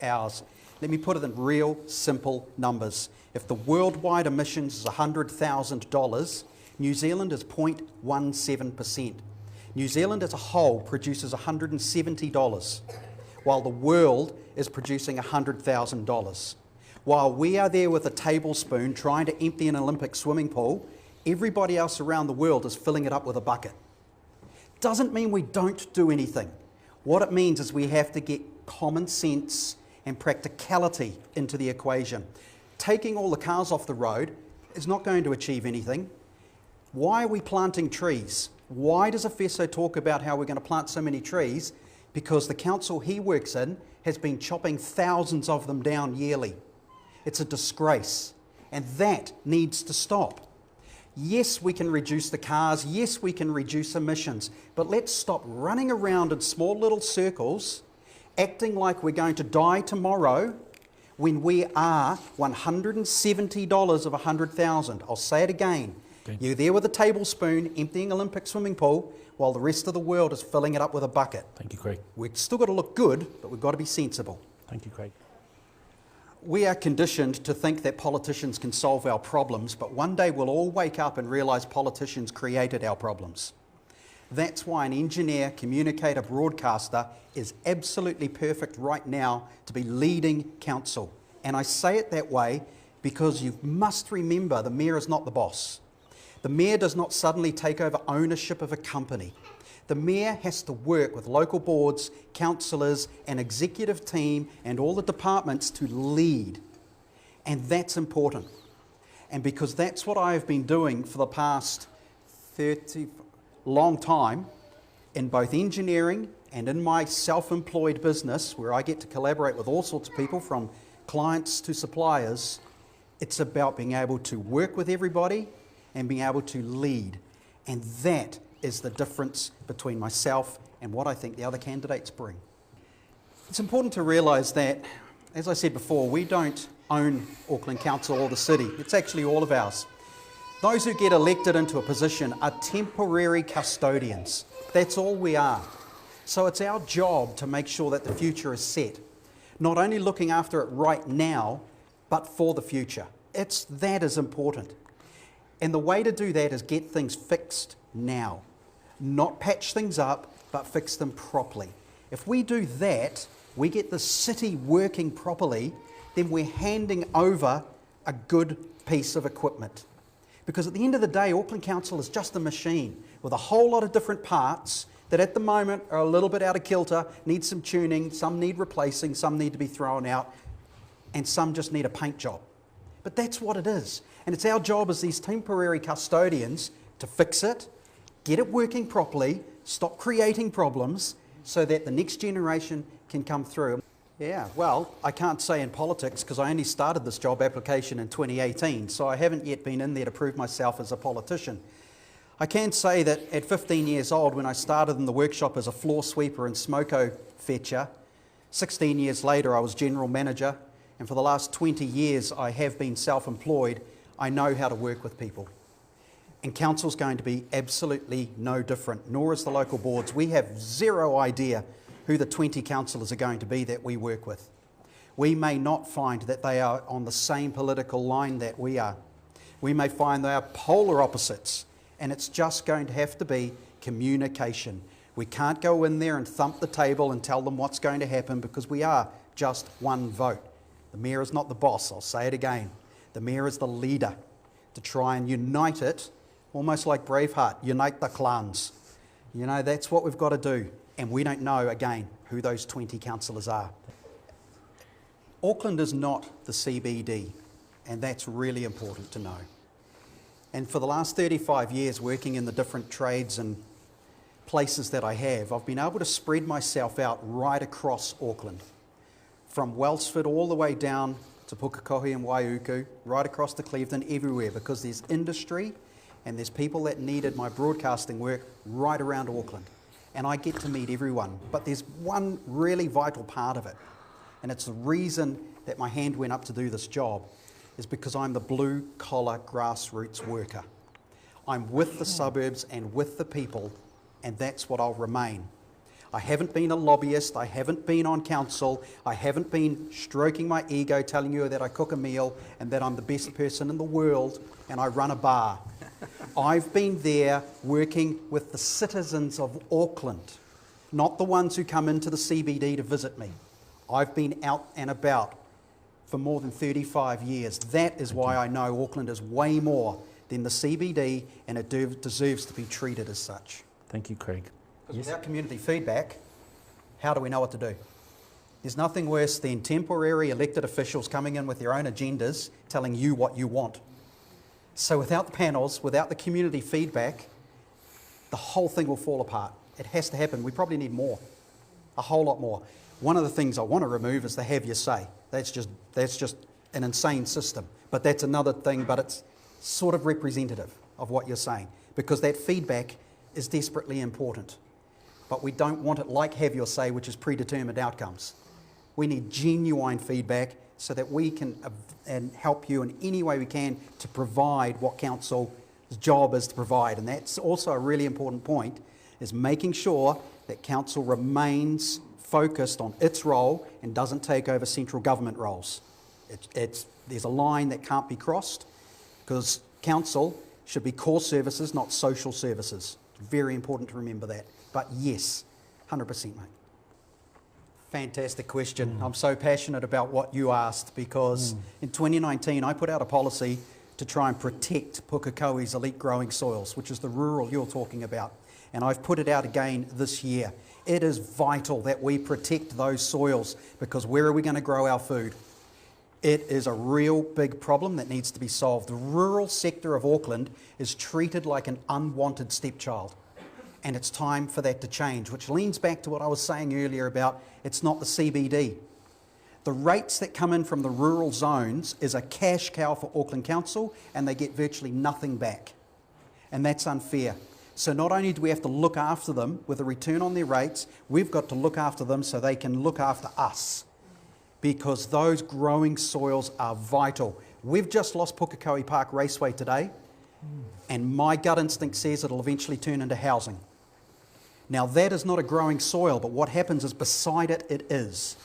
ours. Let me put it in real simple numbers. If the worldwide emissions is $100,000, New Zealand is 0.17%. New Zealand as a whole produces $170, while the world is producing $100,000. While we are there with a tablespoon trying to empty an Olympic swimming pool, everybody else around the world is filling it up with a bucket. Doesn't mean we don't do anything. What it means is we have to get common sense and practicality into the equation. Taking all the cars off the road is not going to achieve anything. Why are we planting trees? Why does Efeso talk about how we're going to plant so many trees? Because the council he works in has been chopping thousands of them down yearly. It's a disgrace, and that needs to stop. Yes, we can reduce the cars, yes, we can reduce emissions, but let's stop running around in small little circles, acting like we're going to die tomorrow when we are $170 of 100,000. I'll say it again. Okay. You're there with a tablespoon emptying an Olympic swimming pool while the rest of the world is filling it up with a bucket. Thank you, Craig. We've still got to look good, but we've got to be sensible. Thank you, Craig. We are conditioned to think that politicians can solve our problems, but one day we'll all wake up and realise politicians created our problems. That's why an engineer, communicator, broadcaster is absolutely perfect right now to be leading council. And I say it that way because you must remember the mayor is not the boss. The mayor does not suddenly take over ownership of a company. The mayor has to work with local boards, councillors, an executive team and all the departments to lead. And that's important. And because that's what I have been doing for the past long time in both engineering and in my self-employed business, where I get to collaborate with all sorts of people from clients to suppliers, it's about being able to work with everybody and being able to lead. And that is the difference between myself and what I think the other candidates bring. It's important to realise that, as I said before, we don't own Auckland Council or the city. It's actually all of ours. Those who get elected into a position are temporary custodians. That's all we are. So it's our job to make sure that the future is set. Not only looking after it right now, but for the future. That is important. And the way to do that is get things fixed now. Not patch things up, but fix them properly. If we do that, we get the city working properly, then we're handing over a good piece of equipment. Because at the end of the day, Auckland Council is just a machine with a whole lot of different parts that at the moment are a little bit out of kilter, need some tuning, some need replacing, some need to be thrown out, and some just need a paint job. But that's what it is. And it's our job as these temporary custodians to fix it, get it working properly, stop creating problems so that the next generation can come through. Yeah, well, I can't say in politics because I only started this job application in 2018, so I haven't yet been in there to prove myself as a politician. I can say that at 15 years old, when I started in the workshop as a floor sweeper and smoko fetcher, 16 years later I was general manager, and for the last 20 years I have been self-employed. I know how to work with people. And council's going to be absolutely no different, nor is the local boards. We have zero idea who the 20 councillors are going to be that we work with. We may not find that they are on the same political line that we are. We may find they are polar opposites, and it's just going to have to be communication. We can't go in there and thump the table and tell them what's going to happen because we are just one vote. The mayor is not the boss, I'll say it again. The mayor is the leader to try and unite it, almost like Braveheart, unite the clans. You know, that's what we've got to do. And we don't know, again, who those 20 councillors are. Auckland is not the CBD, and that's really important to know. And for the last 35 years working in the different trades and places that I have, I've been able to spread myself out right across Auckland. From Wellsford all the way down to Pukekohe and Waiuku, right across to Clevedon, everywhere, because there's industry and there's people that needed my broadcasting work right around Auckland. And I get to meet everyone. But there's one really vital part of it, and it's the reason that my hand went up to do this job, is because I'm the blue-collar grassroots worker. I'm with the suburbs and with the people, and that's what I'll remain. I haven't been a lobbyist, I haven't been on council, I haven't been stroking my ego telling you that I cook a meal and that I'm the best person in the world and I run a bar. I've been there working with the citizens of Auckland, not the ones who come into the CBD to visit me. I've been out and about for more than 35 years. That is why I know Auckland is way more than the CBD, and it deserves to be treated as such. Thank you, Craig. Yes. Without community feedback, how do we know what to do? There's nothing worse than temporary elected officials coming in with their own agendas telling you what you want. So without the panels, without the community feedback, the whole thing will fall apart. It has to happen. We probably need more, a whole lot more. One of the things I want to remove is the have your say. That's just an insane system. But that's another thing, but it's sort of representative of what you're saying, because that feedback is desperately important. But we don't want it like have your say, which is predetermined outcomes. We need genuine feedback so that we can and help you in any way we can to provide what council's job is to provide. And that's also a really important point, is making sure that council remains focused on its role and doesn't take over central government roles. There's a line that can't be crossed, because council should be core services, not social services. Very important to remember that. But yes, 100%, mate. Fantastic question. I'm so passionate about what you asked, because in 2019 I put out a policy to try and protect Pukekohe's elite growing soils, which is the rural you're talking about. And I've put it out again this year. It is vital that we protect those soils, because where are we going to grow our food? It is a real big problem that needs to be solved. The rural sector of Auckland is treated like an unwanted stepchild. And it's time for that to change, which leans back to what I was saying earlier about it's not the CBD. The rates that come in from the rural zones is a cash cow for Auckland Council, and they get virtually nothing back. And that's unfair. So not only do we have to look after them with a return on their rates, we've got to look after them so they can look after us, because those growing soils are vital. We've just lost Pukekohe Park Raceway today, and my gut instinct says it'll eventually turn into housing. Now that is not a growing soil, but what happens is beside it, it is.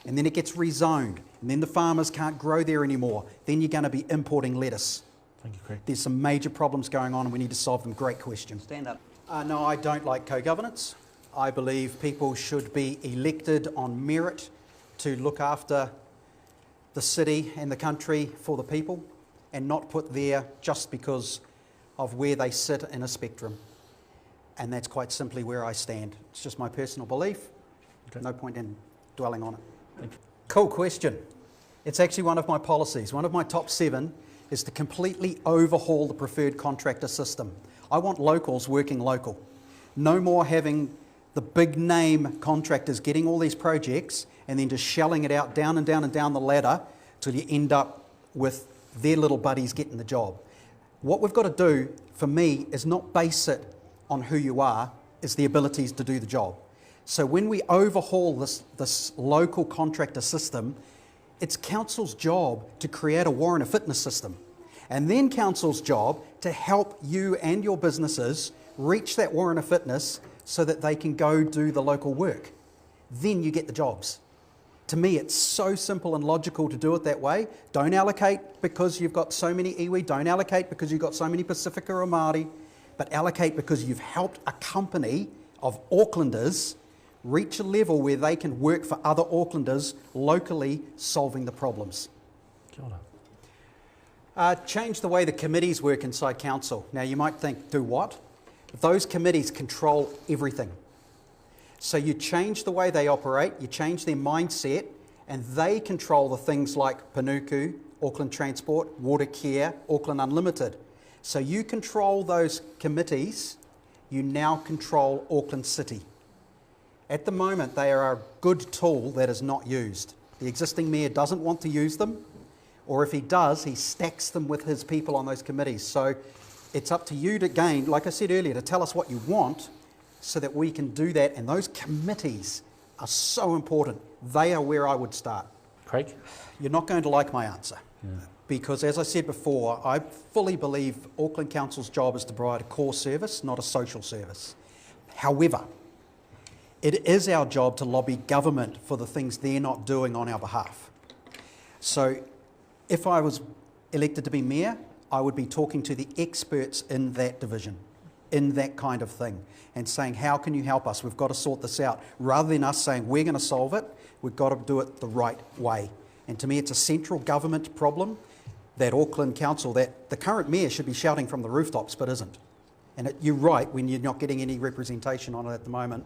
And then it gets rezoned, and then the farmers can't grow there anymore. Then you're going to be importing lettuce. Thank you, Craig. There's some major problems going on and we need to solve them. Great question. Stand up. No, I don't like co-governance. I believe people should be elected on merit to look after the city and the country for the people, and not put there just because of where they sit in a spectrum. And that's quite simply where I stand. It's just my personal belief. Okay. No point in dwelling on it. Thank you. Cool question. It's actually one of my policies. One of my top 7 is to completely overhaul the preferred contractor system. I want locals working local. No more having the big name contractors getting all these projects and then just shelling it out down and down and down the ladder till you end up with their little buddies getting the job. What we've got to do, for me, is not base it on who you are, is the abilities to do the job. So when we overhaul this local contractor system, it's council's job to create a warrant of fitness system. And then council's job to help you and your businesses reach that warrant of fitness so that they can go do the local work. Then you get the jobs. To me, it's so simple and logical to do it that way. Don't allocate because you've got so many iwi, don't allocate because you've got so many Pacifica or Māori, but allocate because you've helped a company of Aucklanders reach a level where they can work for other Aucklanders locally, solving the problems. Kia ora. Change the way the committees work inside council. Now you might think, do what? Those committees control everything. So you change the way they operate, you change their mindset, and they control the things like Panuku, Auckland Transport, Water Care, Auckland Unlimited. So you control those committees, you now control Auckland City. At the moment, they are a good tool that is not used. The existing mayor doesn't want to use them, or if he does, he stacks them with his people on those committees. So it's up to you to gain, like I said earlier, to tell us what you want so that we can do that. And those committees are so important. They are where I would start. Craig? You're not going to like my answer. Because as I said before, I fully believe Auckland Council's job is to provide a core service, not a social service. However, It is our job to lobby government for the things they're not doing on our behalf. So if I was elected to be mayor, I would be talking to the experts in that division, in that kind of thing, and saying, how can you help us? We've got to sort this out. Rather than us saying, we're going to solve it, we've got to do it the right way. And to me, it's a central government problem that Auckland Council, that the current mayor should be shouting from the rooftops, but isn't. And you're right when you're not getting any representation on it at the moment.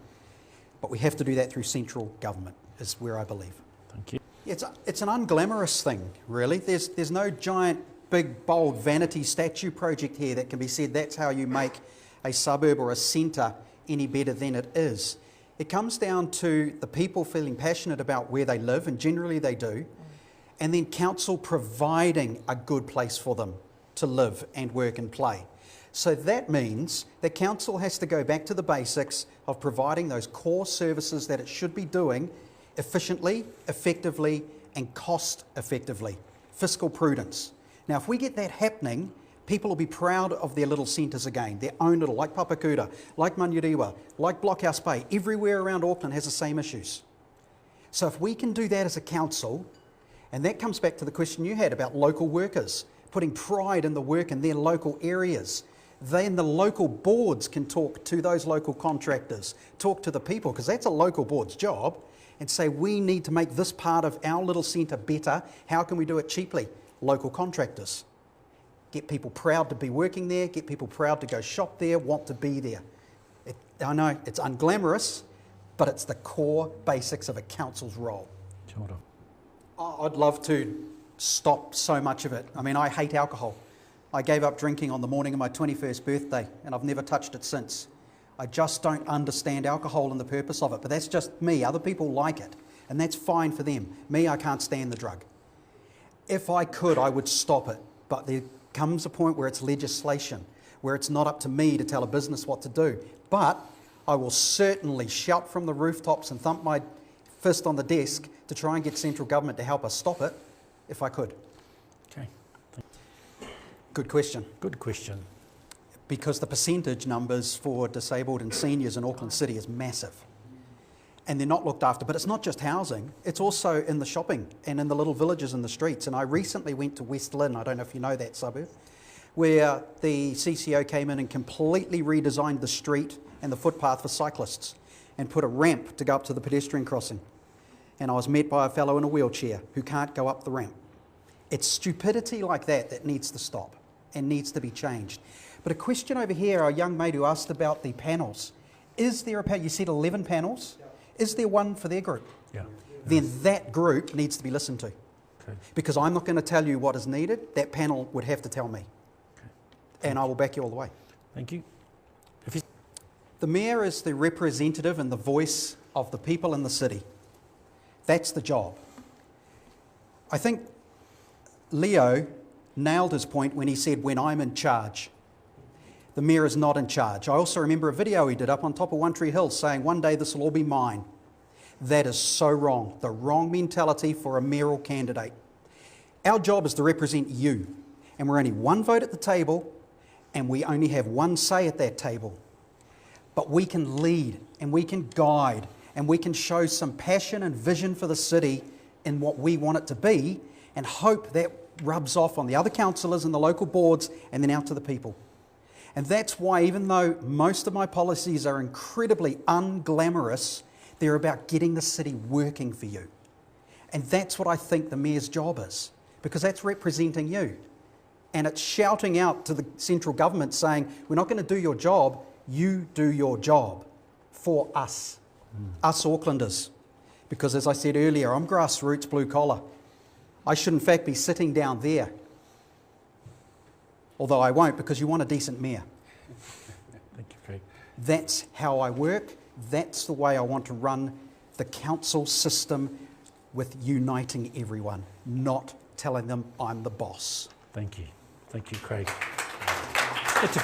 But we have to do that through central government, is where I believe. Thank you. It's an unglamorous thing, really. There's no giant, big, bold vanity statue project here that can be said that's how you make a suburb or a centre any better than it is. It comes down to the people feeling passionate about where they live, and generally they do, and then council providing a good place for them to live and work and play. So that means that council has to go back to the basics of providing those core services that it should be doing efficiently, effectively, and cost effectively. Fiscal prudence. Now, if we get that happening, people will be proud of their little centres again, their own little, like Papakuta, like Manurewa, like Blockhouse Bay. Everywhere around Auckland has the same issues. So if we can do that as a council, and that comes back to the question you had about local workers, putting pride in the work in their local areas. Then the local boards can talk to those local contractors, talk to the people, because that's a local board's job, and say, we need to make this part of our little centre better. How can we do it cheaply? Local contractors. Get people proud to be working there, get people proud to go shop there, want to be there. I know it's unglamorous, but it's the core basics of a council's role. Kia ora. I'd love to stop so much of it. I mean, I hate alcohol. I gave up drinking on the morning of my 21st birthday, and I've never touched it since. I just don't understand alcohol and the purpose of it, but that's just me. Other people like it, and that's fine for them. Me, I can't stand the drug. If I could, I would stop it, but there comes a point where it's legislation, where it's not up to me to tell a business what to do. But I will certainly shout from the rooftops and thump my fist on the desk to try and get central government to help us stop it, if I could. Okay. Good question. Good question. Because the percentage numbers for disabled and seniors in Auckland City is massive. And they're not looked after. But it's not just housing, it's also in the shopping and in the little villages and the streets. And I recently went to West Lynn, I don't know if you know that suburb, where the CCO came in and completely redesigned the street and the footpath for cyclists and put a ramp to go up to the pedestrian crossing. And I was met by a fellow in a wheelchair who can't go up the ramp. It's stupidity like that that needs to stop and needs to be changed. But a question over here, our young mate who asked about the panels. Is there a panel? You said 11 panels. Is there one for their group? Yeah. Then that group needs to be listened to. Okay. Because I'm not going to tell you what is needed. That panel would have to tell me. Okay. And I will back you all the way. Thank you. The mayor is the representative and the voice of the people in the city. That's the job. I think Leo nailed his point when he said, when I'm in charge. The mayor is not in charge. I also remember a video he did up on top of One Tree Hill saying, one day this will all be mine. That is so wrong. The wrong mentality for a mayoral candidate. Our job is to represent you. And we're only one vote at the table, and we only have one say at that table. But we can lead, and we can guide, and we can show some passion and vision for the city in what we want it to be, and hope that rubs off on the other councillors and the local boards, and then out to the people. And that's why, even though most of my policies are incredibly unglamorous, they're about getting the city working for you. And that's what I think the mayor's job is, because that's representing you. And it's shouting out to the central government saying, we're not going to do your job, you do your job for us, us Aucklanders. Because as I said earlier, I'm grassroots blue collar. I should in fact be sitting down there. Although I won't, because you want a decent mayor. Thank you, Craig. That's how I work. That's the way I want to run the council system, with uniting everyone, not telling them I'm the boss. Thank you. Thank you, Craig. It's a